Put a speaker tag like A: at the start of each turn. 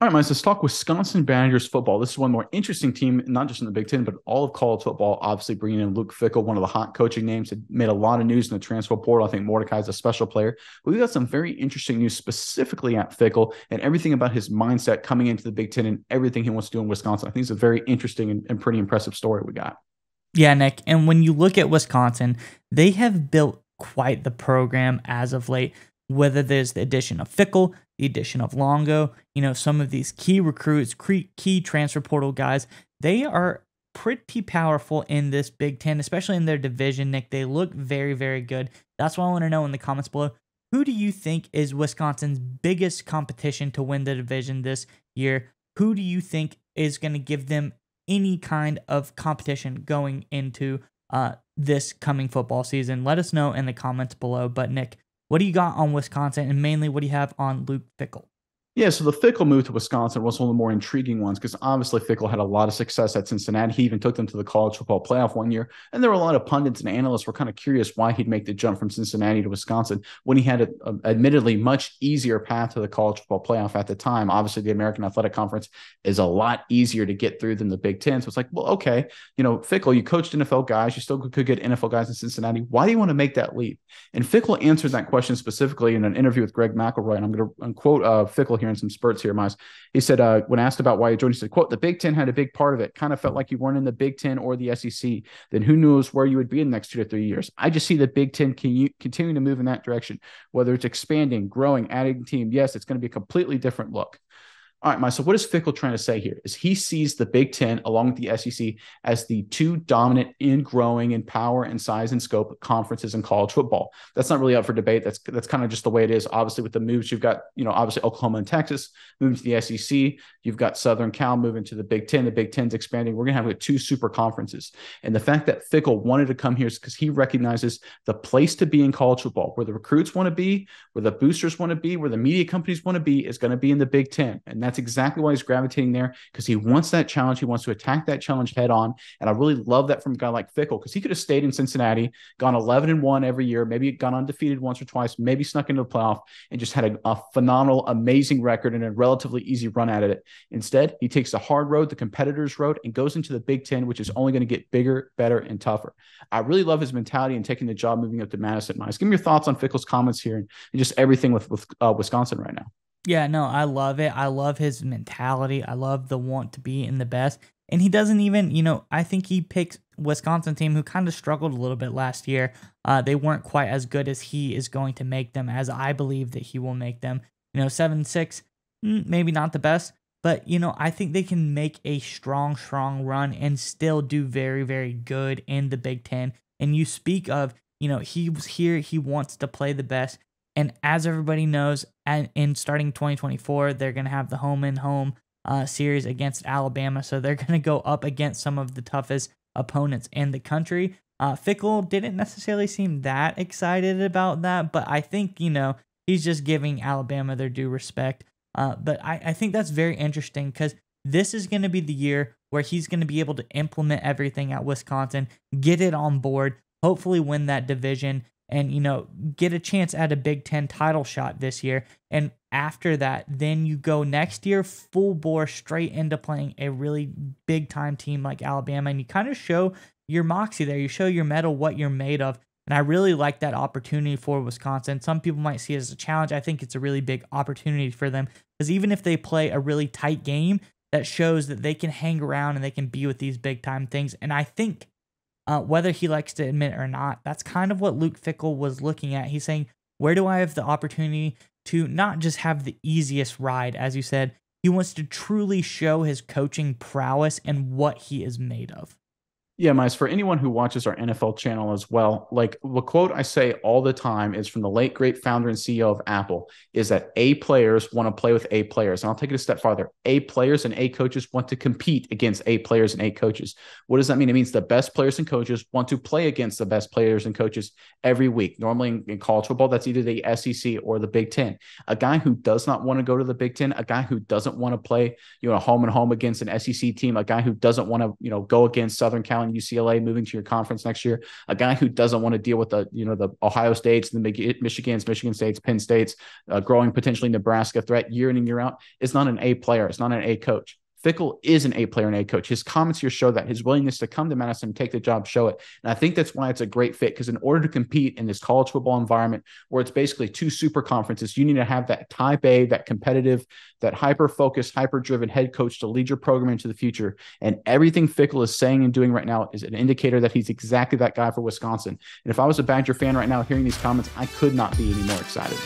A: All right, Miles, let's talk Wisconsin Badgers football. This is one more interesting team, not just in the Big Ten, but all of college football. Obviously, bringing in Luke Fickell, one of the hot coaching names, it made a lot of news in the transfer portal. I think Mordecai's a special player. But we got some very interesting news specifically at Fickell and everything about his mindset coming into the Big Ten and everything he wants to do in Wisconsin. I think it's a very interesting and pretty impressive story we got.
B: Yeah, Nick. And when you look at Wisconsin, they have built quite the program as of late, whether there's the addition of Fickle, the addition of Longo, some of these key recruits, key transfer portal guys, they are pretty powerful in this Big Ten, especially in their division, Nick. They look very, very good. That's what I want to know in the comments below. Who do you think is Wisconsin's biggest competition to win the division this year? Who do you think is going to give them any kind of competition going into this coming football season? Let us know in the comments below. But Nick, what do you got on Wisconsin, and mainly what do you have on Luke Fickell?
A: Yeah, so the Fickell move to Wisconsin was one of the more intriguing ones because obviously Fickell had a lot of success at Cincinnati. He even took them to the college football playoff one year. And there were a lot of pundits and analysts were kind of curious why he'd make the jump from Cincinnati to Wisconsin when he had a admittedly much easier path to the college football playoff at the time. Obviously, the American Athletic Conference is a lot easier to get through than the Big Ten. So it's like, well, okay, Fickell, you coached NFL guys. You still could get NFL guys in Cincinnati. Why do you want to make that leap? And Fickell answered that question specifically in an interview with Greg McElroy. And I'm going to quote Fickell here in some spurts here, Miles. He said, when asked about why he joined, he said, quote, "The Big Ten had a big part of it. Kind of felt like you weren't in the Big Ten or the SEC. Then who knows where you would be in the next 2 to 3 years. I just see the Big Ten continuing to move in that direction, whether it's expanding, growing, adding team. Yes, it's going to be a completely different look." All right, Mike. So what is Fickell trying to say here? Is he sees the Big Ten along with the SEC as the two dominant in growing in power and size and scope conferences in college football. That's not really up for debate. That's kind of just the way it is. Obviously, with the moves, you've got, obviously Oklahoma and Texas moving to the SEC. You've got Southern Cal moving to the Big Ten. The Big Ten's expanding. We're going to have like two super conferences. And the fact that Fickell wanted to come here is because he recognizes the place to be in college football, where the recruits want to be, where the boosters want to be, where the media companies want to be, is going to be in the Big Ten. And that's exactly why he's gravitating there, because he wants that challenge. He wants to attack that challenge head on. And I really love that from a guy like Fickell, because he could have stayed in Cincinnati, gone 11-1 every year, maybe gone undefeated once or twice, maybe snuck into the playoff and just had a phenomenal, amazing record and a relatively easy run at it. Instead, he takes the hard road, the competitors' road, and goes into the Big Ten, which is only going to get bigger, better, and tougher. I really love his mentality and taking the job moving up to Madison. Miles, give me your thoughts on Fickell's comments here and just everything with Wisconsin right now.
B: Yeah, no, I love it. I love his mentality. I love the want to be in the best. And he doesn't even, I think he picks Wisconsin team who kind of struggled a little bit last year. They weren't quite as good as he is going to make them, as I believe that he will make them. 7-6, maybe not the best, but, I think they can make a strong run and still do very, very good in the Big Ten. And you speak of, he was here, he wants to play the best. And as everybody knows, in starting 2024, they're going to have the home series against Alabama. So they're going to go up against some of the toughest opponents in the country. Fickell didn't necessarily seem that excited about that, but I think, he's just giving Alabama their due respect. But I think that's very interesting, because this is going to be the year where he's going to be able to implement everything at Wisconsin, get it on board, hopefully win that division, and, get a chance at a Big Ten title shot this year. And after that, then you go next year full bore straight into playing a really big time team like Alabama. And you kind of show your moxie there. You show your mettle, what you're made of. And I really like that opportunity for Wisconsin. Some people might see it as a challenge. I think it's a really big opportunity for them, because even if they play a really tight game, that shows that they can hang around and they can be with these big time things. And I think, whether he likes to admit it or not, that's kind of what Luke Fickell was looking at. He's saying, where do I have the opportunity to not just have the easiest ride? As you said, he wants to truly show his coaching prowess and what he is made of.
A: Yeah, Miles, for anyone who watches our NFL channel as well, like the quote I say all the time is from the late, great founder and CEO of Apple, is that A players want to play with A players. And I'll take it a step farther. A players and A coaches want to compete against A players and A coaches. What does that mean? It means the best players and coaches want to play against the best players and coaches every week. Normally in college football, that's either the SEC or the Big Ten. A guy who does not want to go to the Big Ten, a guy who doesn't want to play, home and home against an SEC team, a guy who doesn't want to, go against Southern Cal, on UCLA moving to your conference next year, a guy who doesn't want to deal with the Ohio States, the Michigan States, Penn States, growing potentially Nebraska threat year in and year out, is not an A player. It's not an A coach. Fickell is an A player and A coach. His comments here show that. His willingness to come to Madison and take the job show it. And I think that's why it's a great fit, because in order to compete in this college football environment where it's basically two super conferences, you need to have that type A, that competitive, that hyper-focused, hyper-driven head coach to lead your program into the future. And everything Fickell is saying and doing right now is an indicator that he's exactly that guy for Wisconsin. And if I was a Badger fan right now hearing these comments, I could not be any more excited.